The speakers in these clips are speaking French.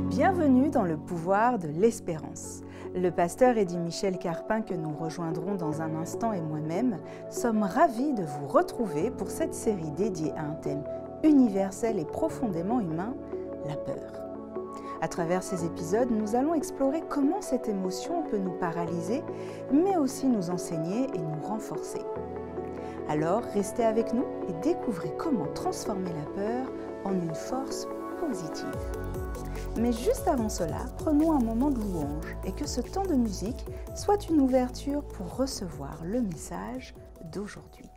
Bienvenue dans le pouvoir de l'espérance. Le pasteur Eddy Michel Carpin, que nous rejoindrons dans un instant, et moi-même, sommes ravis de vous retrouver pour cette série dédiée à un thème universel et profondément humain, la peur. À travers ces épisodes, nous allons explorer comment cette émotion peut nous paralyser, mais aussi nous enseigner et nous renforcer. Alors, restez avec nous et découvrez comment transformer la peur en une force positive. Mais juste avant cela, prenons un moment de louange et que ce temps de musique soit une ouverture pour recevoir le message d'aujourd'hui.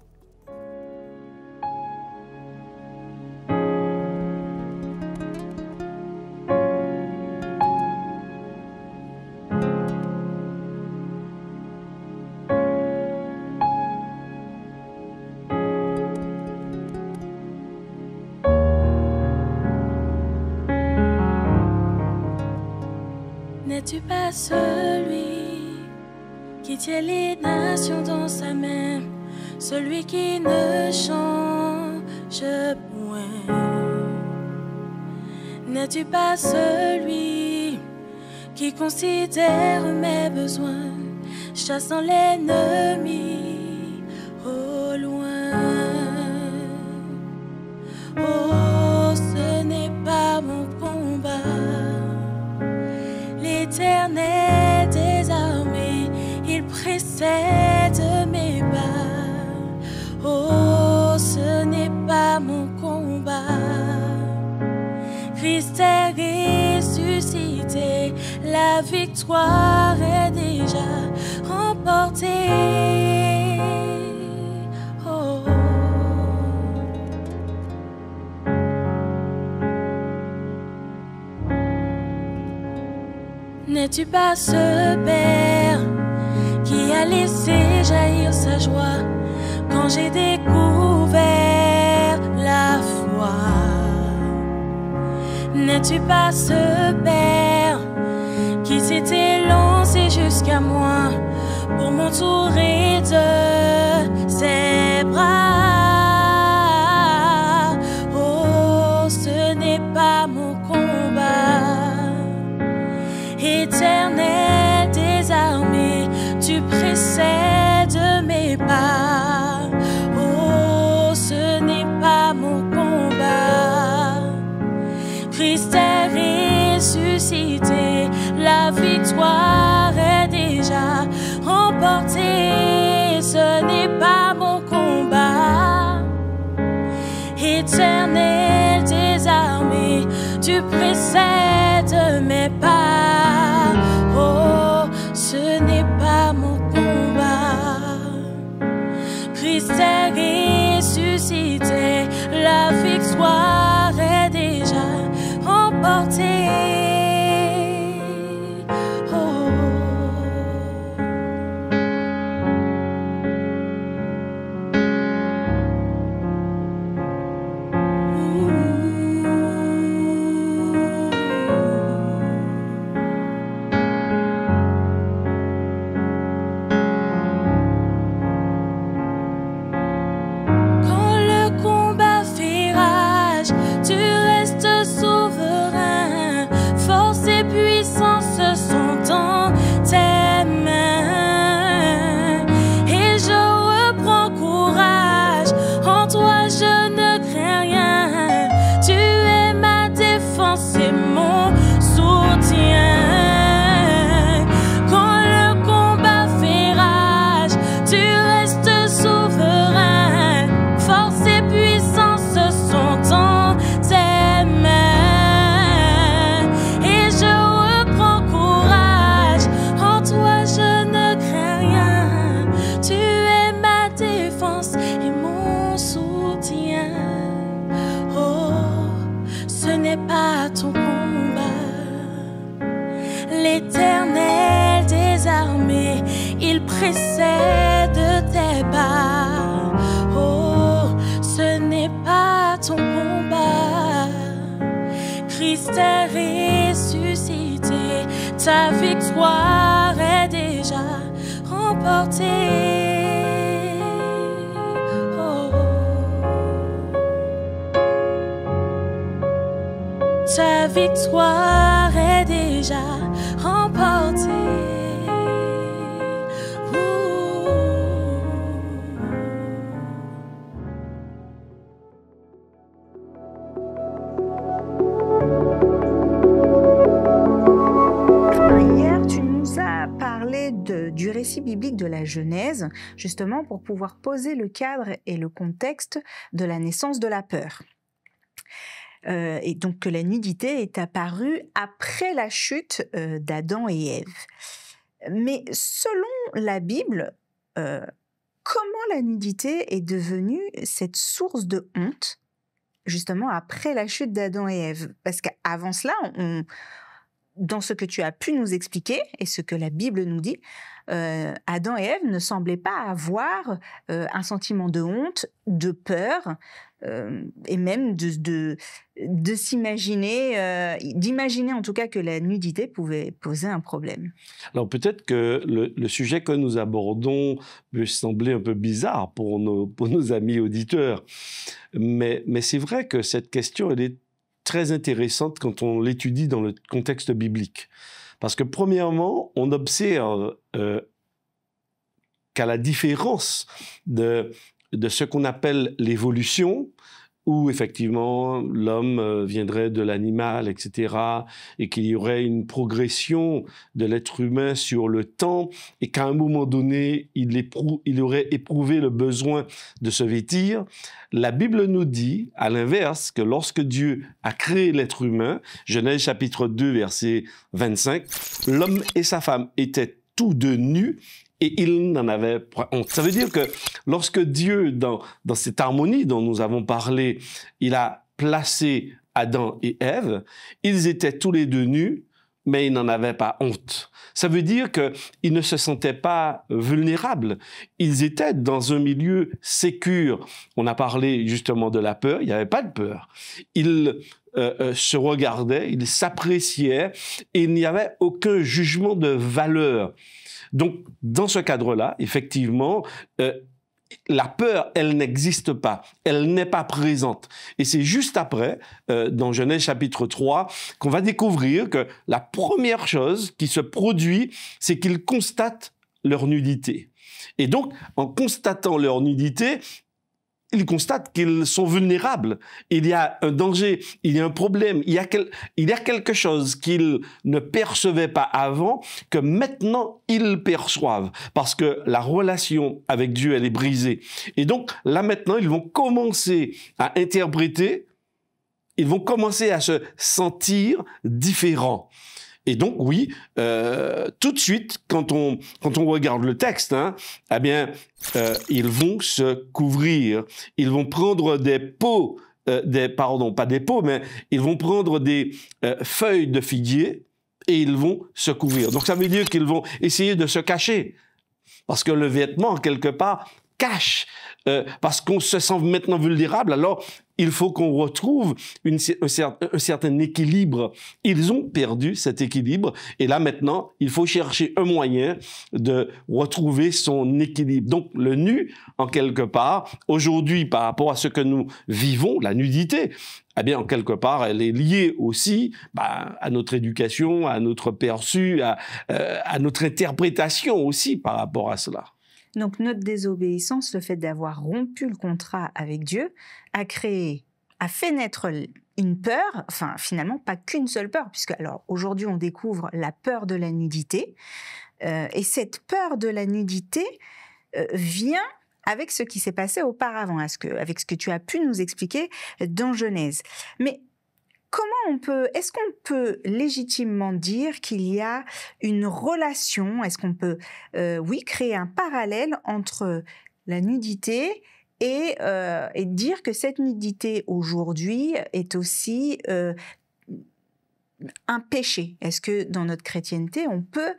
N'es-tu pas celui qui tient les nations dans sa main, celui qui ne change point? N'es-tu pas celui qui considère mes besoins, chassant l'ennemi au loin? Oh, ce n'est pas mon combat. L'Éternel des armées, il précède mes pas. Oh, ce n'est pas mon combat. Christ est ressuscité, la victoire est déjà remportée. Oh. N'es-tu pas ce Père qui a laissé jaillir sa joie quand j'ai découvert la foi? N'es-tu pas ce Père qui s'était lancé jusqu'à moi pour m'entourer de ses bras? Oh, ce n'est pas mon combat. Éternel des armées, tu précèdes mes pas. Oh, ce n'est pas mon combat. Christ est ressuscité, la victoire est déjà remportée. Ce n'est pas mon combat. Éternel des armées, tu précèdes mes pas. Oh, ce n'est pas mon combat. Christ est ressuscité, la victoire est déjà remportée. Oh. L'Éternel armée, il précède tes pas. Oh, ce n'est pas ton combat. Christ est ressuscité, ta victoire est déjà remportée. Ta victoire est déjà remportée. Hier, tu nous as parlé du récit biblique de la Genèse, justement pour pouvoir poser le cadre et le contexte de la naissance de la peur. Et donc que la nudité est apparue après la chute d'Adam et Ève. Mais selon la Bible, comment la nudité est devenue cette source de honte, justement après la chute d'Adam et Ève? Parce qu'avant cela, dans ce que tu as pu nous expliquer et ce que la Bible nous dit, Adam et Ève ne semblaient pas avoir un sentiment de honte, de peur, et même de s'imaginer, d'imaginer en tout cas que la nudité pouvait poser un problème. Alors peut-être que le sujet que nous abordons peut sembler un peu bizarre pour nos amis auditeurs, mais c'est vrai que cette question, elle est très intéressante quand on l'étudie dans le contexte biblique. Parce que premièrement, on observe qu'à la différence de ce qu'on appelle l'évolution, où effectivement l'homme viendrait de l'animal, etc., et qu'il y aurait une progression de l'être humain sur le temps, et qu'à un moment donné, il aurait éprouvé le besoin de se vêtir, la Bible nous dit, à l'inverse, que lorsque Dieu a créé l'être humain, Genèse chapitre 2, verset 25, l'homme et sa femme étaient tous deux nus, et il n'en avait pas honte. Ça veut dire que lorsque Dieu, dans cette harmonie dont nous avons parlé, il a placé Adam et Ève, ils étaient tous les deux nus, mais ils n'en avaient pas honte. Ça veut dire qu'ils ne se sentaient pas vulnérables. Ils étaient dans un milieu sécure. On a parlé justement de la peur, il n'y avait pas de peur. Ils se regardaient, ils s'appréciaient, et il n'y avait aucun jugement de valeur. Donc, dans ce cadre-là, effectivement, la peur, elle n'existe pas, elle n'est pas présente. Et c'est juste après, dans Genèse chapitre 3, qu'on va découvrir que la première chose qui se produit, c'est qu'ils constatent leur nudité. Et donc, en constatant leur nudité, ils constatent qu'ils sont vulnérables. Il y a un danger, il y a un problème, il y a quelque chose qu'ils ne percevaient pas avant, que maintenant ils perçoivent, parce que la relation avec Dieu, elle est brisée. Et donc, là maintenant, ils vont commencer à interpréter, ils vont commencer à se sentir différents. Et donc, oui, tout de suite, quand on regarde le texte, eh bien, ils vont se couvrir. Ils vont prendre des peaux, pas des peaux, mais ils vont prendre des feuilles de figuier et ils vont se couvrir. Donc, ça veut dire qu'ils vont essayer de se cacher. Parce que le vêtement, quelque part, cache. Parce qu'on se sent maintenant vulnérable, alors il faut qu'on retrouve un certain équilibre. Ils ont perdu cet équilibre et là maintenant, il faut chercher un moyen de retrouver son équilibre. Donc le nu, en quelque part, aujourd'hui par rapport à ce que nous vivons, la nudité, eh bien en quelque part, elle est liée aussi à notre éducation, à notre perçu, à notre interprétation aussi par rapport à cela. Donc notre désobéissance, le fait d'avoir rompu le contrat avec Dieu, a fait naître une peur, enfin finalement pas qu'une seule peur, puisque alors aujourd'hui on découvre la peur de la nudité, et cette peur de la nudité vient avec ce qui s'est passé auparavant, avec ce que tu as pu nous expliquer dans Genèse. Mais est-ce qu'on peut légitimement dire qu'il y a une relation, est-ce qu'on peut, créer un parallèle entre la nudité et dire que cette nudité aujourd'hui est aussi un péché? Est-ce que dans notre chrétienté, on peut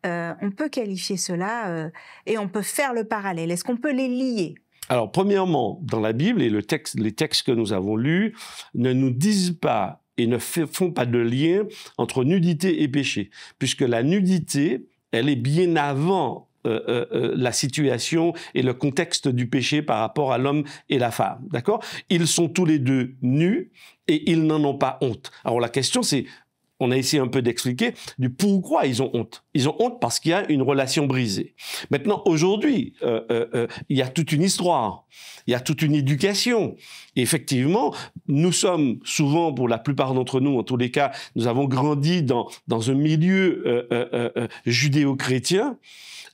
on peut qualifier cela et on peut faire le parallèle? Est-ce qu'on peut les lier? Alors, premièrement, dans la Bible, et les textes que nous avons lus ne nous disent pas et ne font pas de lien entre nudité et péché, puisque la nudité, elle est bien avant la situation et le contexte du péché par rapport à l'homme et la femme, d'accord? Ils sont tous les deux nus et ils n'en ont pas honte. Alors la question c'est, on a essayé un peu d'expliquer du pourquoi ils ont honte. Ils ont honte parce qu'il y a une relation brisée. Maintenant, aujourd'hui, il y a toute une histoire, il y a toute une éducation. Et effectivement, nous sommes souvent, pour la plupart d'entre nous, en tous les cas, nous avons grandi dans un milieu judéo-chrétien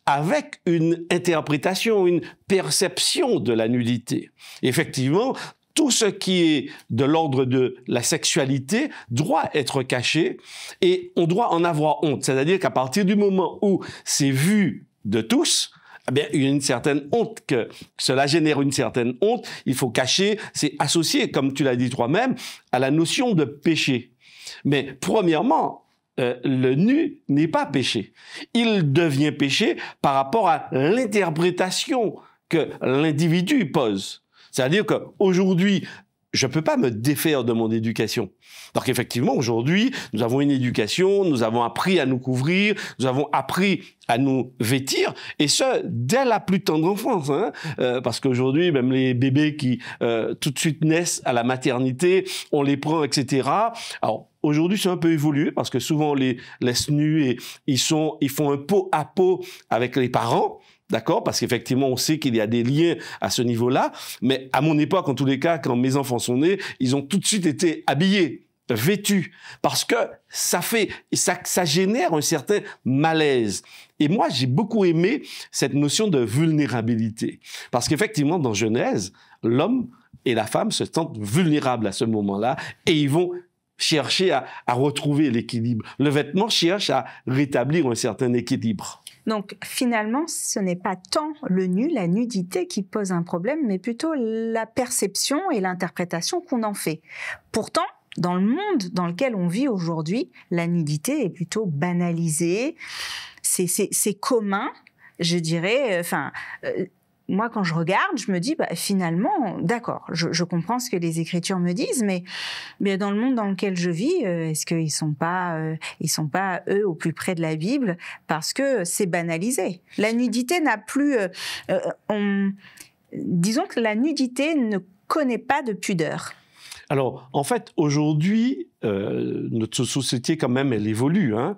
avec une interprétation, une perception de la nudité. Effectivement, tout ce qui est de l'ordre de la sexualité doit être caché et on doit en avoir honte. C'est-à-dire qu'à partir du moment où c'est vu de tous, eh bien, il y a une certaine honte, que cela génère une certaine honte, il faut cacher, c'est associé, comme tu l'as dit toi-même, à la notion de péché. Mais premièrement, le nu n'est pas péché. Il devient péché par rapport à l'interprétation que l'individu pose. C'est-à-dire qu'aujourd'hui, je ne peux pas me défaire de mon éducation. Donc effectivement, aujourd'hui, nous avons une éducation, nous avons appris à nous couvrir, nous avons appris à nous vêtir, et ce, dès la plus tendre enfance. Hein, parce qu'aujourd'hui, même les bébés qui tout de suite naissent à la maternité, on les prend, etc. Alors, aujourd'hui, c'est un peu évolué, parce que souvent, on les laisse nus et ils font un pot à pot avec les parents. D'accord? Parce qu'effectivement, on sait qu'il y a des liens à ce niveau-là. Mais à mon époque, en tous les cas, quand mes enfants sont nés, ils ont tout de suite été habillés, vêtus. Parce que ça génère un certain malaise. Et moi, j'ai beaucoup aimé cette notion de vulnérabilité. Parce qu'effectivement, dans Genèse, l'homme et la femme se sentent vulnérables à ce moment-là et ils vont chercher à retrouver l'équilibre. Le vêtement cherche à rétablir un certain équilibre. Donc finalement, ce n'est pas tant le nu, la nudité qui pose un problème, mais plutôt la perception et l'interprétation qu'on en fait. Pourtant, dans le monde dans lequel on vit aujourd'hui, la nudité est plutôt banalisée, c'est commun, je dirais, moi, quand je regarde, je me dis, finalement, d'accord, je comprends ce que les Écritures me disent, mais dans le monde dans lequel je vis, est-ce qu'ils sont pas, eux, au plus près de la Bible, parce que c'est banalisé. La nudité n'a plus, disons que la nudité ne connaît pas de pudeur. Alors, en fait, aujourd'hui, notre société, quand même, elle évolue. Hein.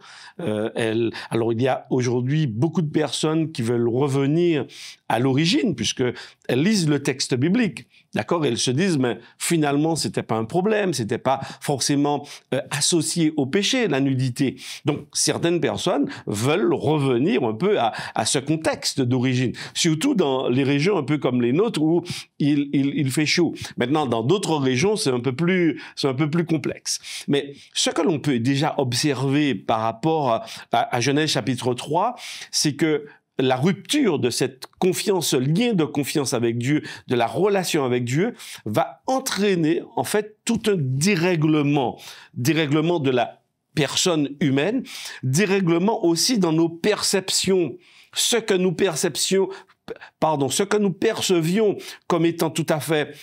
Alors, il y a aujourd'hui beaucoup de personnes qui veulent revenir à l'origine, puisque elles lisent le texte biblique, d'accord, et elles se disent, mais finalement, c'était pas un problème, c'était pas forcément associé au péché, la nudité. Donc, certaines personnes veulent revenir un peu à ce contexte d'origine, surtout dans les régions un peu comme les nôtres où il fait chaud. Maintenant, dans d'autres régions, c'est un peu plus complexe. Mais ce que l'on peut déjà observer par rapport à Genèse chapitre 3, c'est que la rupture de cette confiance, ce lien de confiance avec Dieu, de la relation avec Dieu, va entraîner en fait tout un dérèglement de la personne humaine, dérèglement aussi dans nos perceptions, ce que nous percevions comme étant tout à fait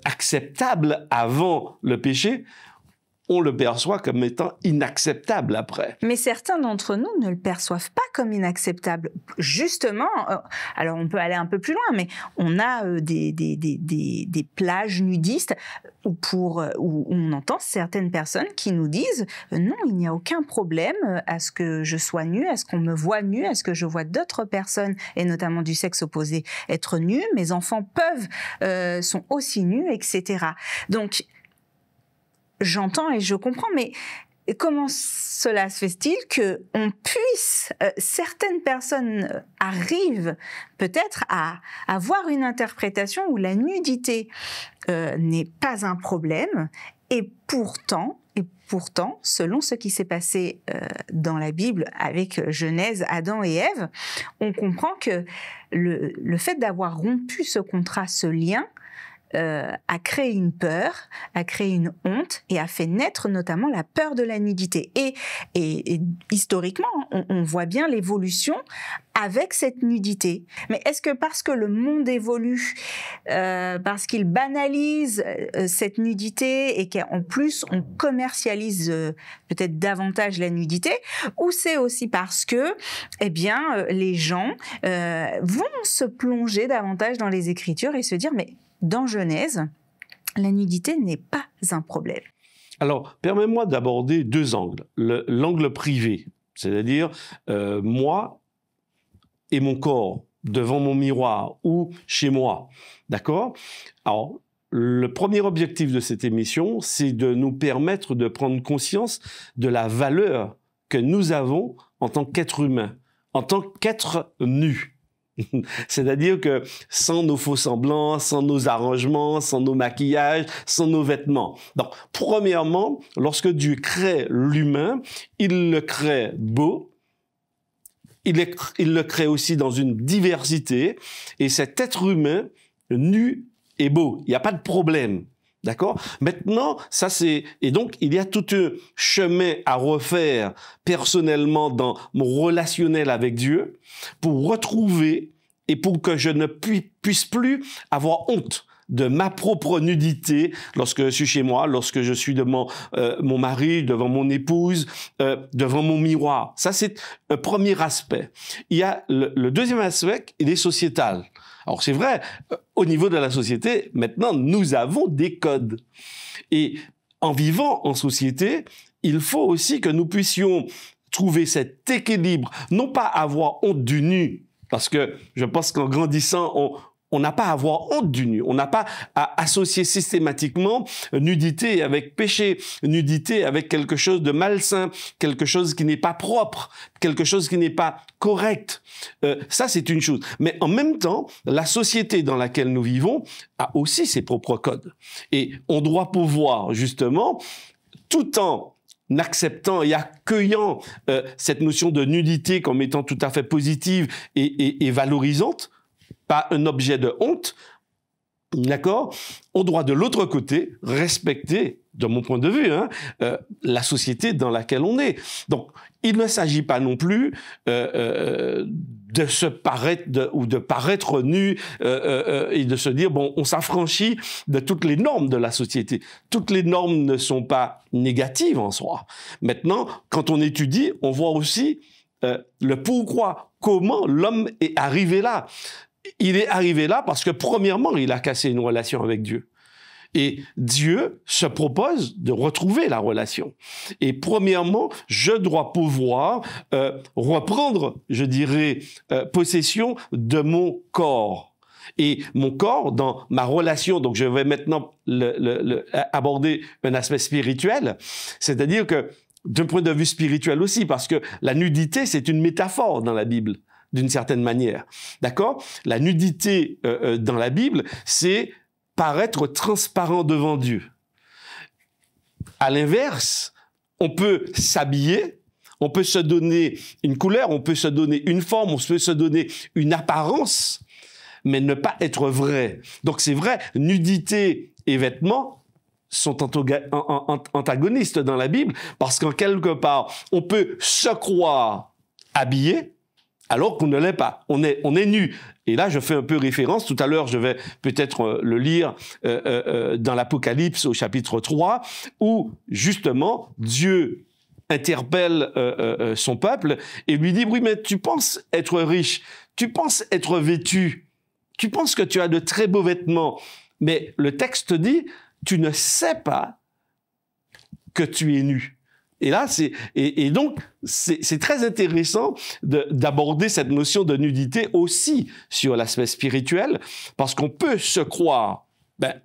acceptable avant le péché, on le perçoit comme étant inacceptable après. Mais certains d'entre nous ne le perçoivent pas comme inacceptable. Justement, alors on peut aller un peu plus loin, mais on a des plages nudistes où on entend certaines personnes qui nous disent non, il n'y a aucun problème à ce que je sois nue, à ce qu'on me voit nue, à ce que je vois d'autres personnes, et notamment du sexe opposé, être nus. Mes enfants sont aussi nus, etc. Donc, j'entends et je comprends, mais comment cela se fait-il qu'on puisse, certaines personnes arrivent peut-être à avoir une interprétation où la nudité n'est pas un problème, et pourtant, selon ce qui s'est passé dans la Bible avec Genèse, Adam et Ève, on comprend que le fait d'avoir rompu ce contrat, ce lien, a créé une peur, a créé une honte et a fait naître notamment la peur de la nudité. Et historiquement, on voit bien l'évolution avec cette nudité. Mais est-ce que parce que le monde évolue, parce qu'il banalise cette nudité et qu'en plus on commercialise peut-être davantage la nudité, ou c'est aussi parce que, eh bien, les gens vont se plonger davantage dans les Écritures et se dire, mais dans Genèse, la nudité n'est pas un problème. Alors, permets-moi d'aborder deux angles. L'angle privé, c'est-à-dire moi et mon corps devant mon miroir ou chez moi, d'accord? Alors, le premier objectif de cette émission, c'est de nous permettre de prendre conscience de la valeur que nous avons en tant qu'être humain, en tant qu'être nu. C'est-à-dire que sans nos faux semblants, sans nos arrangements, sans nos maquillages, sans nos vêtements. Donc, premièrement, lorsque Dieu crée l'humain, il le crée beau, il le crée aussi dans une diversité, et cet être humain nu est beau. Il n'y a pas de problème. D'accord? Maintenant, ça c'est... Et donc, il y a tout un chemin à refaire personnellement dans mon relationnel avec Dieu pour retrouver et pour que je ne puisse plus avoir honte de ma propre nudité lorsque je suis chez moi, lorsque je suis devant mon mari, devant mon épouse, devant mon miroir. Ça, c'est un premier aspect. Il y a le deuxième aspect, il est sociétal. Alors, c'est vrai, au niveau de la société, maintenant, nous avons des codes. Et en vivant en société, il faut aussi que nous puissions trouver cet équilibre, non pas avoir honte du nu, parce que je pense qu'en grandissant, on n'a pas à avoir honte du nu. On n'a pas à associer systématiquement nudité avec péché, nudité avec quelque chose de malsain, quelque chose qui n'est pas propre, quelque chose qui n'est pas correct. Ça, c'est une chose. Mais en même temps, la société dans laquelle nous vivons a aussi ses propres codes. Et on doit pouvoir, justement, tout en acceptant et accueillant cette notion de nudité comme étant tout à fait positive et valorisante, pas un objet de honte, d'accord? On doit de l'autre côté respecter, de mon point de vue, la société dans laquelle on est. Donc, il ne s'agit pas non plus de se paraître ou de paraître nu et de se dire bon, on s'affranchit de toutes les normes de la société. Toutes les normes ne sont pas négatives en soi. Maintenant, quand on étudie, on voit aussi le pourquoi, comment l'homme est arrivé là. Il est arrivé là parce que, premièrement, il a cassé une relation avec Dieu. Et Dieu se propose de retrouver la relation. Et premièrement, je dois pouvoir reprendre, je dirais, possession de mon corps. Et mon corps, dans ma relation, donc je vais maintenant aborder un aspect spirituel, c'est-à-dire que, d'un point de vue spirituel aussi, parce que la nudité, c'est une métaphore dans la Bible, d'une certaine manière. D'accord? La nudité dans la Bible, c'est paraître transparent devant Dieu. À l'inverse, on peut s'habiller, on peut se donner une couleur, on peut se donner une forme, on peut se donner une apparence, mais ne pas être vrai. Donc c'est vrai, nudité et vêtements sont antagonistes dans la Bible, parce qu'en quelque part, on peut se croire habillé, alors qu'on ne l'est pas. On est nu. Et là, je fais un peu référence. Tout à l'heure, je vais peut-être le lire dans l'Apocalypse au chapitre 3, où justement, Dieu interpelle son peuple et lui dit, oui, mais tu penses être riche, tu penses être vêtu, tu penses que tu as de très beaux vêtements, mais le texte dit, tu ne sais pas que tu es nu. Et là, donc, c'est très intéressant d'aborder cette notion de nudité aussi sur l'aspect spirituel, parce qu'on peut se croire,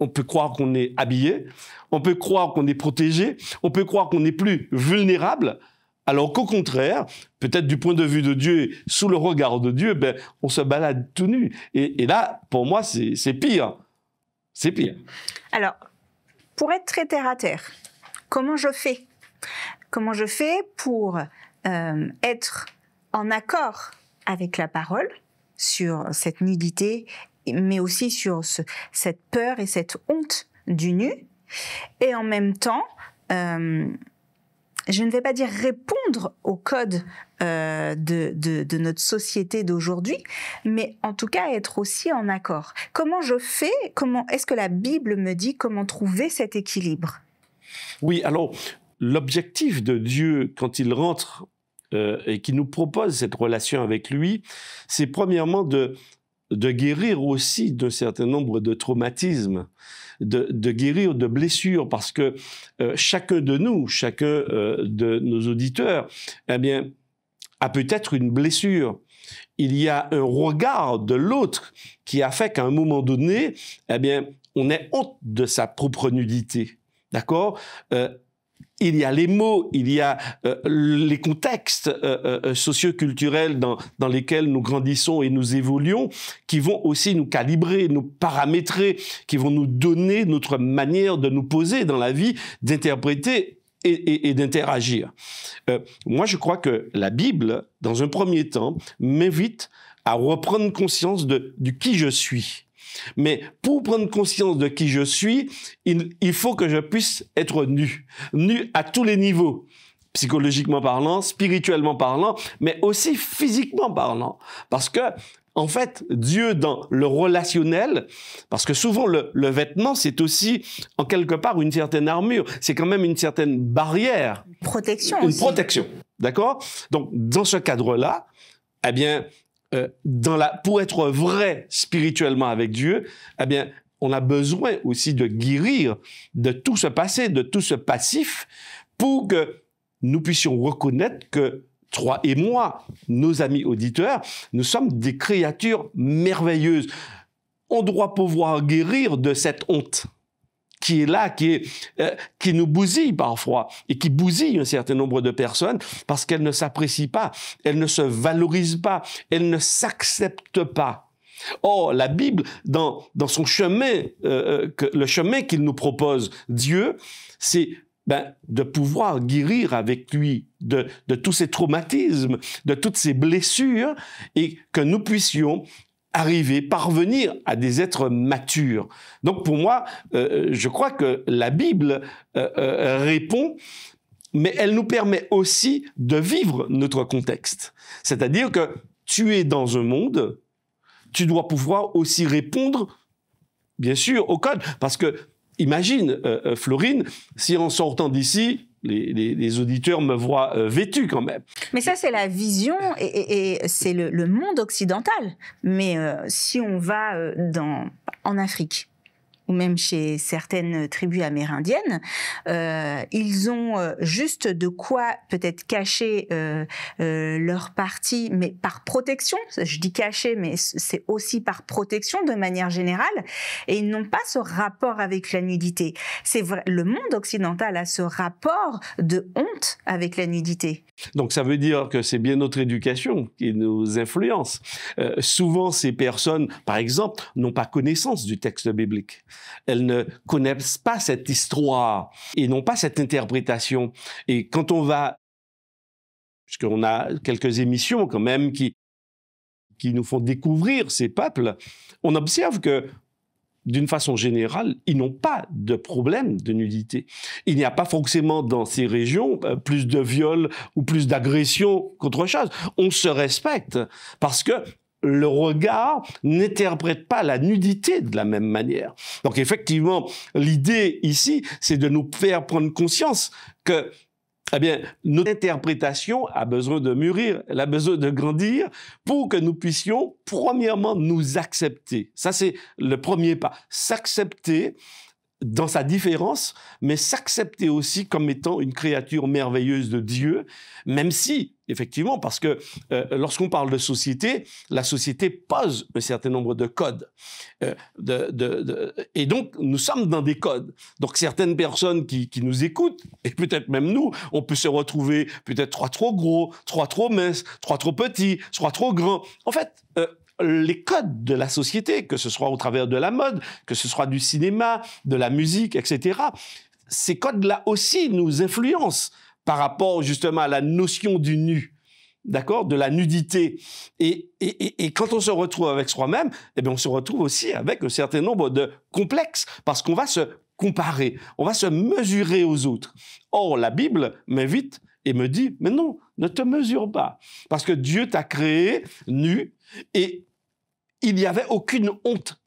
on peut croire qu'on est habillé, on peut croire qu'on est protégé, on peut croire qu'on est plus vulnérable, alors qu'au contraire, peut-être du point de vue de Dieu, sous le regard de Dieu, on se balade tout nu. Et là, pour moi, c'est pire. C'est pire. Alors, pour être très terre à terre, comment je fais ? Comment je fais pour être en accord avec la parole sur cette nudité mais aussi sur cette peur et cette honte du nu. Et en même temps, je ne vais pas dire répondre au code de notre société d'aujourd'hui, mais en tout cas être aussi en accord. Comment je fais? Est-ce que la Bible me dit comment trouver cet équilibre? Oui, alors l'objectif de Dieu quand il rentre et qu'il nous propose cette relation avec lui, c'est premièrement de guérir aussi d'un certain nombre de traumatismes, de guérir de blessures, parce que chacun de nous, chacun de nos auditeurs, eh bien, a peut-être une blessure. Il y a un regard de l'autre qui a fait qu'à un moment donné, eh bien, on ait honte de sa propre nudité. D'accord? Il y a les mots, il y a les contextes socioculturels dans lesquels nous grandissons et nous évoluons, qui vont aussi nous calibrer, nous paramétrer, qui vont nous donner notre manière de nous poser dans la vie, d'interpréter et d'interagir. Moi, je crois que la Bible, dans un premier temps, m'invite à reprendre conscience du qui je suis. Mais pour prendre conscience de qui je suis, il faut que je puisse être nu à tous les niveaux, psychologiquement parlant, spirituellement parlant, mais aussi physiquement parlant. Parce que, en fait, Dieu dans le relationnel, parce que souvent le vêtement, c'est aussi, en quelque part, une certaine armure, c'est quand même une certaine barrière. Protection aussi. Une protection, d'accord? Donc, dans ce cadre-là, eh bien, pour être vrai spirituellement avec Dieu, eh bien, on a besoin aussi de guérir de tout ce passé, de tout ce passif, pour que nous puissions reconnaître que toi et moi, nos amis auditeurs, nous sommes des créatures merveilleuses. On doit pouvoir guérir de cette honte qui est là, qui nous bousille parfois et qui bousille un certain nombre de personnes parce qu'elles ne s'apprécient pas, elles ne se valorisent pas, elles ne s'acceptent pas. Or, la Bible, dans son chemin, le chemin qu'il nous propose, Dieu, c'est de pouvoir guérir avec lui de tous ces traumatismes, de toutes ces blessures, et que nous puissions parvenir à des êtres matures. Donc pour moi, je crois que la Bible répond, mais elle nous permet aussi de vivre notre contexte. C'est-à-dire que tu es dans un monde, tu dois pouvoir aussi répondre, bien sûr, au code. Parce que, imagine, Florine, si en sortant d'ici, les auditeurs me voient vêtu quand même. Mais ça, c'est la vision et c'est le monde occidental. Mais si on va en Afrique, ou même chez certaines tribus amérindiennes, ils ont juste de quoi peut-être cacher leur partie, mais par protection. Je dis cacher, mais c'est aussi par protection de manière générale. Et ils n'ont pas ce rapport avec la nudité. C'est vrai, le monde occidental a ce rapport de honte avec la nudité. Donc ça veut dire que c'est bien notre éducation qui nous influence. Souvent, ces personnes, par exemple, n'ont pas connaissance du texte biblique. Elles ne connaissent pas cette histoire et n'ont pas cette interprétation. Et quand on va, puisqu'on a quelques émissions quand même qui nous font découvrir ces peuples, on observe que d'une façon générale, ils n'ont pas de problème de nudité. Il n'y a pas forcément dans ces régions plus de viols ou plus d'agressions qu'autre chose. On se respecte parce que le regard n'interprète pas la nudité de la même manière. Donc effectivement, l'idée ici, c'est de nous faire prendre conscience que notre interprétation a besoin de mûrir, elle a besoin de grandir pour que nous puissions, premièrement, nous accepter. Ça, c'est le premier pas. S'accepter dans sa différence, mais s'accepter aussi comme étant une créature merveilleuse de Dieu, même si, effectivement, parce que lorsqu'on parle de société, la société pose un certain nombre de codes. Et donc, nous sommes dans des codes. Donc, certaines personnes qui nous écoutent, et peut-être même nous, on peut se retrouver peut-être trois trop gros, trois trop minces, trois trop petits, trois trop grands. En fait, les codes de la société, que ce soit au travers de la mode, que ce soit du cinéma, de la musique, etc., ces codes-là aussi nous influencent par rapport justement à la notion du nu. d'accord, de la nudité. Et quand on se retrouve avec soi-même, eh bien, on se retrouve aussi avec un certain nombre de complexes, parce qu'on va se comparer, on va se mesurer aux autres. Or, la Bible m'invite et me dit, mais non, ne te mesure pas, parce que Dieu t'a créé nu et il n'y avait aucune honte.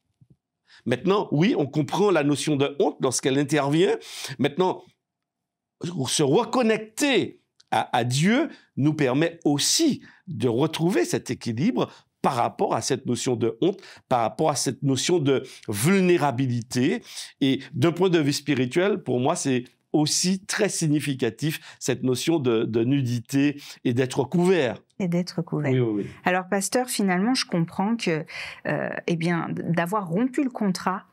Maintenant, oui, on comprend la notion de honte lorsqu'elle intervient. Maintenant, se reconnecter à Dieu nous permet aussi de retrouver cet équilibre par rapport à cette notion de honte, par rapport à cette notion de vulnérabilité. Et d'un point de vue spirituel, pour moi, c'est aussi très significatif, cette notion de nudité et d'être couvert. Et d'être couvert. Oui, oui, oui. Alors, pasteur, finalement, je comprends que, eh bien, d'avoir rompu le contrat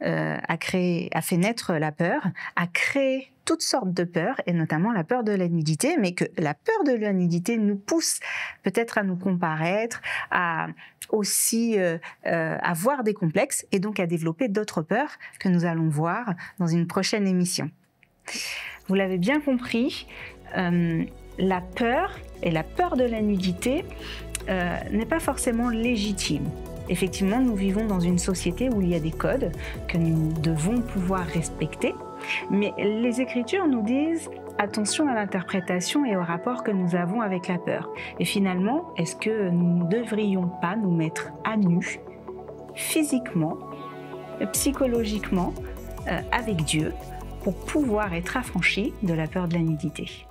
a fait naître la peur, a créé toutes sortes de peurs, et notamment la peur de la nudité, mais que la peur de la nudité nous pousse peut-être à nous comparaître, à aussi avoir des complexes, et donc à développer d'autres peurs que nous allons voir dans une prochaine émission. Vous l'avez bien compris, la peur et la peur de la nudité n'est pas forcément légitime. Effectivement, nous vivons dans une société où il y a des codes que nous devons pouvoir respecter, mais les Écritures nous disent attention à l'interprétation et au rapport que nous avons avec la peur. Et finalement, est-ce que nous ne devrions pas nous mettre à nu, physiquement, psychologiquement, avec Dieu, pour pouvoir être affranchis de la peur de la nudité ?